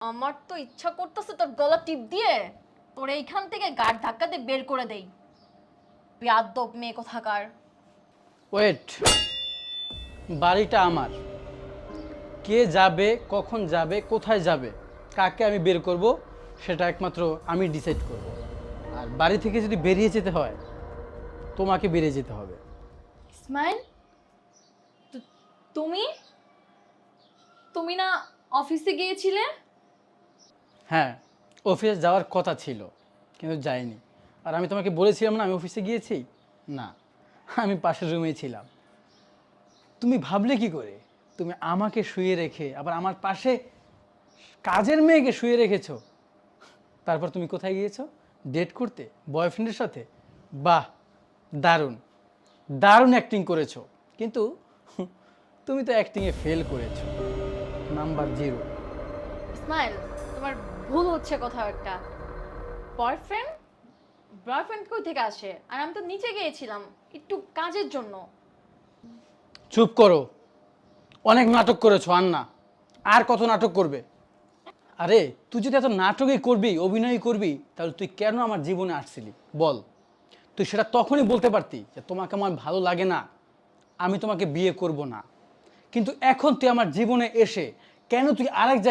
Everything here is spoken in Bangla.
আমার তো ইচ্ছা করতেছে তোর গলা টিপ দিয়ে তোর এইখান থেকে গাড় ধাক্কাতে বের করে দেই। বেয়াদব মেয়ে কোথাকার। ওয়েট, বাড়িটা আমার। কে যাবে, কখন যাবে, কোথায় যাবে, কাকে আমি বের করব, সেটা একমাত্র আমি ডিসাইড করব। আর বাড়ি থেকে যদি বেরিয়ে যেতে হয়, তোমাকে বেরিয়ে যেতে হবে। ইসমাইল, তুমি তুমি না অফিসে গিয়েছিলে? হ্যাঁ, অফিসে যাওয়ার কথা ছিল, কিন্তু যাইনি। আর আমি তোমাকে বলেছিলাম না আমি অফিসে গিয়েছি। না, আমি পাশের রুমেই ছিলাম। তুমি ভাবলে কি করে তুমি আমাকে শুয়ে রেখে আবার আমার পাশে কাজের মেয়েকে শুয়ে রেখেছো? তারপর তুমি কোথায় গিয়েছো? ডেট করতে বয়ফ্রেন্ডের সাথে? বাহ, দারুণ দারুণ অ্যাক্টিং করেছো, কিন্তু তুমি তো অ্যাক্টিংয়ে ফেল করেছো, নাম্বার 0। ইসমাইল, তোমার ভুল হচ্ছে কোথাও একটা। বয়ফ্রেন্ড বয়ফ্রেন্ড কই থেকে আসে? আর আমি তো নিচে গিয়েছিলাম একটু কাজের জন্য। চুপ করো, অনেক নাটক করেছো আন্না, আর কত নাটক করবে? আরে তুই যদি এত নাটকই করবি, অভিনয় করবি, তাহলে তুই কেন আমার জীবনে আসছিলি বল? তুই সেটা তখনই বলতে পারতি যে তোমাকে আমার ভালো লাগে না, আমি তোমাকে বিয়ে করব না। কিন্তু এখন তুই আমার জীবনে এসে কেন তুই আরেক জায়গায়